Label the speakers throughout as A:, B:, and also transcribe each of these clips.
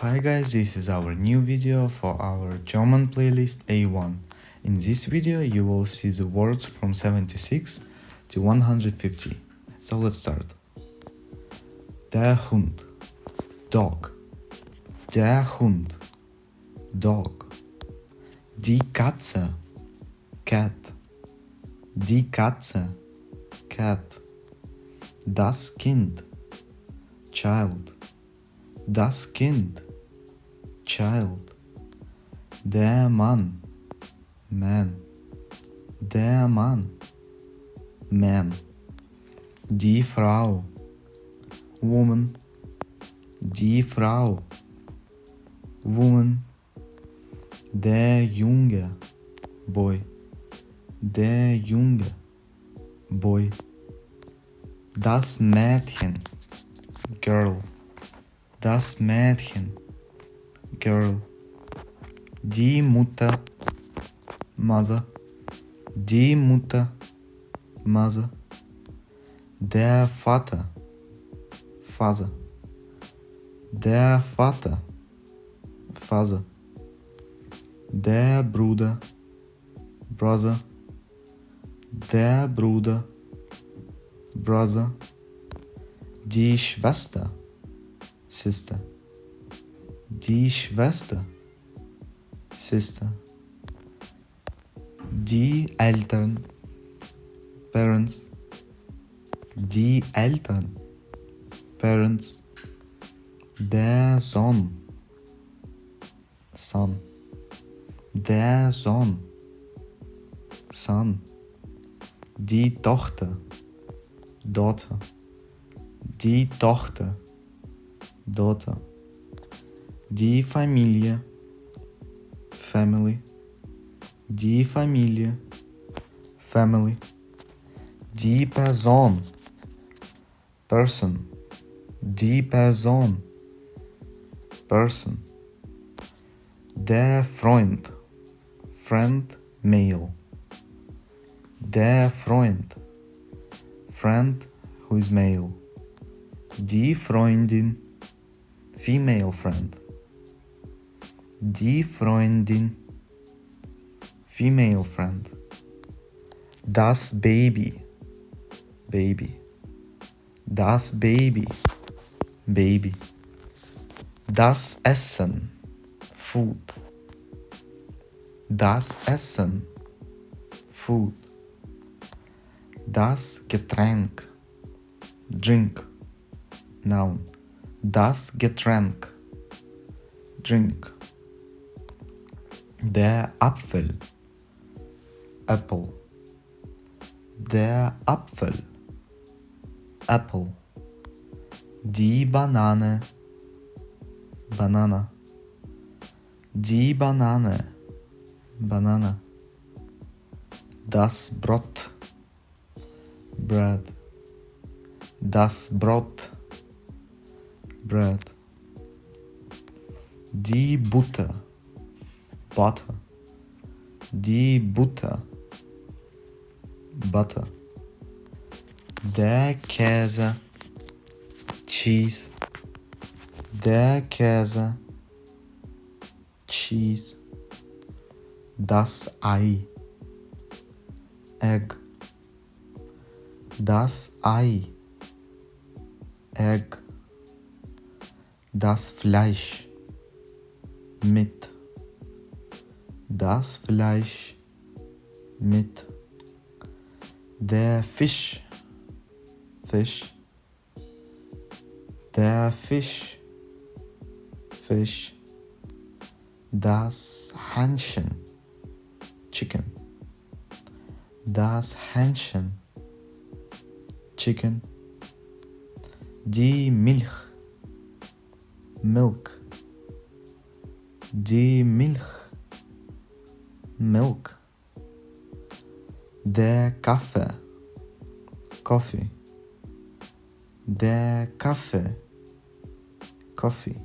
A: Hi guys, this is our new video for our German playlist A1. In this video you will see the words from 76 to 150. So let's start. Der Hund, dog. Der Hund, dog. Die Katze, cat. Die Katze, cat. Das Kind, child. Das Kind, child. Der Mann, man. Der Mann, man. Die Frau, woman. Die Frau, woman. Der Junge, boy. Der Junge, boy. Das Mädchen, girl. Das Mädchen, girl. Die Mutter, mother. Die Mutter, mother. Der Vater, father. Der Vater, father. Der Bruder, brother. Der Bruder, brother. Die Schwester, sister. Die Schwester, sister. Die Eltern, parents. Die Eltern, parents. Der Sohn, son. Der Sohn, son. Die Tochter, daughter. Die Tochter, daughter. Die Familie, family. Die Familie, family. Die Person, person. Die Person, person. Der Freund, friend, male. Der Freund, friend who is male. Die Freundin, female friend. Die Freundin, female friend. Das Baby, baby. Das Baby, baby. Das Essen, food. Das Essen, food. Das Getränk, drink, noun. Das Getränk, drink. Der Apfel, apple. Der Apfel, apple. Die Banane, banana. Die Banane, banana. Das Brot, bread. Das Brot, bread. Die Butter, butter. Die Butter, butter. Der Käse, cheese. Der Käse, cheese. Das Ei, egg. Das Ei, egg. Das Fleisch, mit. Das Fleisch, mit. Der Fisch, fish. Der Fisch, fish. Das Hähnchen, chicken. Das Hähnchen, chicken. Die Milch, milk. Die Milch, milk. Der Kaffee, coffee. Der Kaffee, coffee.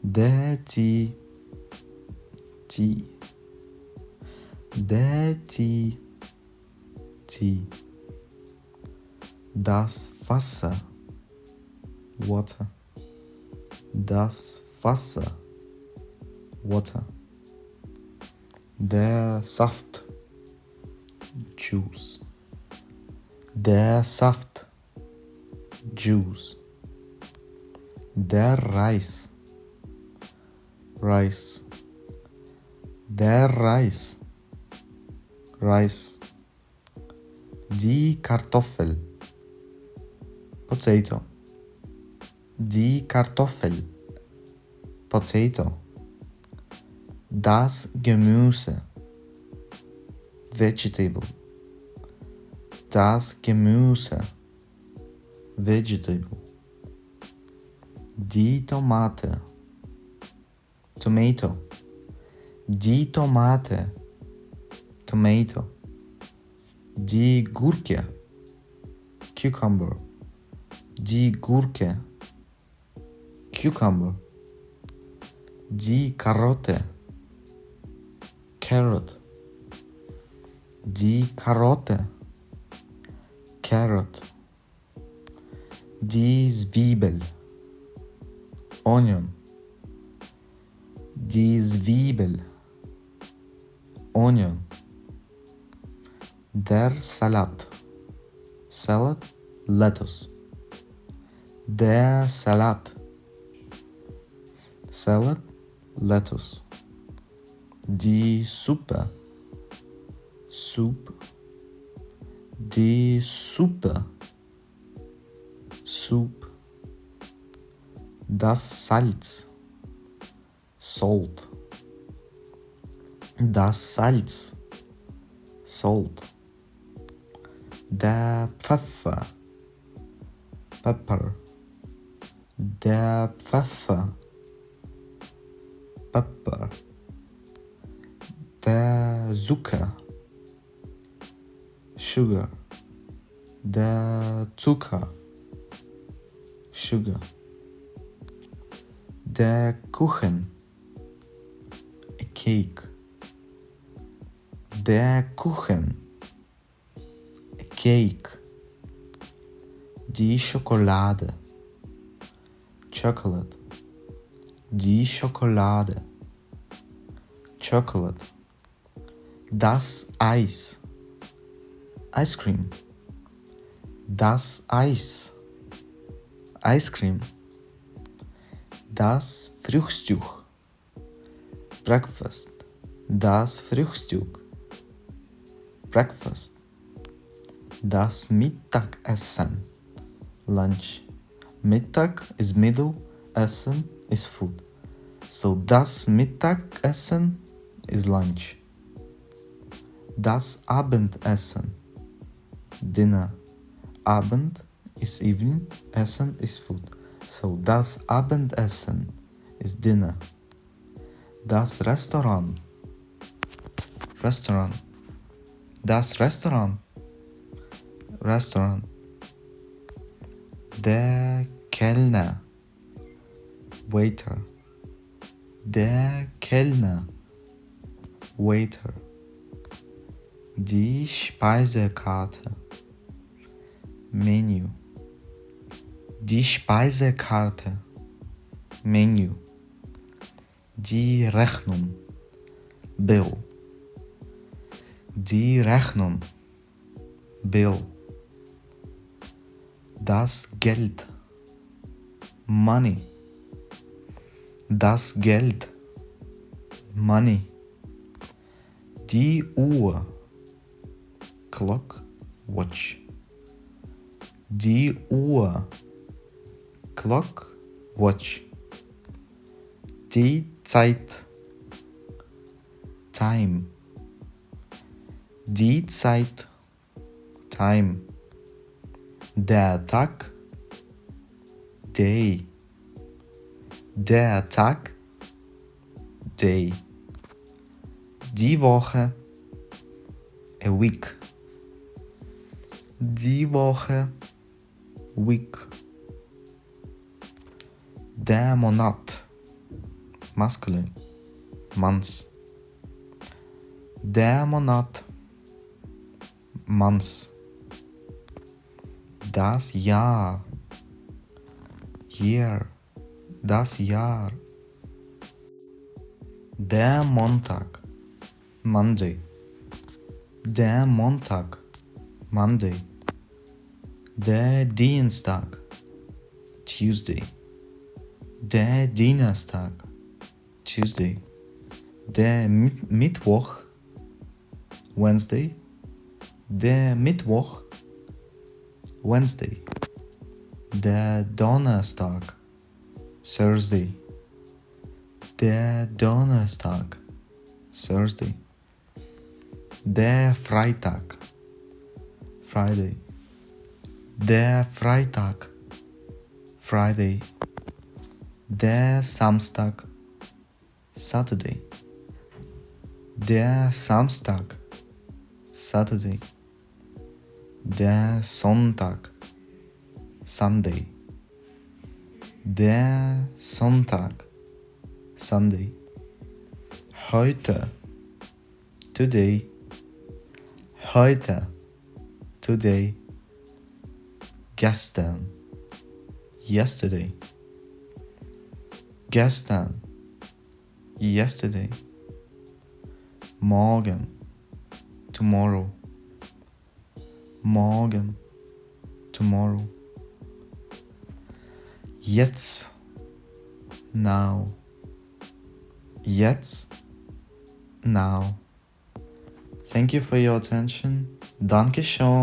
A: Der Tee, tea. Der Tee, tea. Das Wasser, water. Das Wasser, water. Der Saft, juice. Der Saft, juice. Der Reis, rice. Der Reis, rice. Die Kartoffel, potato. Die Kartoffel, potato. Das Gemüse, vegetable. Das Gemüse, vegetable. Die Tomate, tomato. Die Tomate, tomato. Die Gurke, cucumber. Die Gurke, cucumber. Die Karotte, carrot. Die Karotte, carrot. Die Zwiebel, onion. Die Zwiebel, onion. Der Salat, salad, lettuce. Der Salat, salad, lettuce. Die Suppe, soup. Die Suppe, soup. Das Salz, salt. Das Salz, salt. Der Pfeffer, pepper. Der Pfeffer, pepper. Der Zucker, sugar. Der Zucker, sugar. Der Kuchen, a cake. Der Kuchen, a cake. Die Schokolade, chocolate. Die Schokolade, chocolate. Das Eis, ice cream. Das Eis, ice cream. Das Frühstück, breakfast. Das Frühstück, breakfast. Das Mittagessen, lunch. Mittag is middle, Essen is food. So das Mittagessen is lunch. Das Abendessen, dinner. Abend is evening, Essen is food. So das Abendessen is dinner. Das Restaurant, restaurant. Das Restaurant, restaurant. Der Kellner, waiter. Der Kellner, waiter. Die Speisekarte, menu. Die Speisekarte, menu. Die Rechnung, bill. Die Rechnung, bill. Das Geld, money. Das Geld, money. Die Uhr, clock, watch. Die Uhr, clock, watch. Die Zeit, time. Die Zeit, time. Der Tag, day. Der Tag, day. Die Woche, a week. Die Woche, week. Der Monat, masculine, months. Der Monat, months. Das Jahr, year. das Jahr. Der Montag, Monday. Der Montag, Monday. Der Dienstag, Tuesday. Der Donnerstag, Tuesday. Der Mittwoch, Wednesday. Der Mittwoch, Wednesday. Der Donnerstag, Thursday. Der Donnerstag, Thursday. Der Freitag, Friday. Der Freitag, Friday. Der Samstag, Saturday. Der Samstag, Saturday. Der Sonntag, Sunday. Der Sonntag, Sunday. Heute, today. Heute, today. Gestern, yesterday. Gestern, yesterday. Morgen, tomorrow. Morgen, tomorrow. Jetzt, now. Jetzt, now. Thank you for your attention. Danke schön.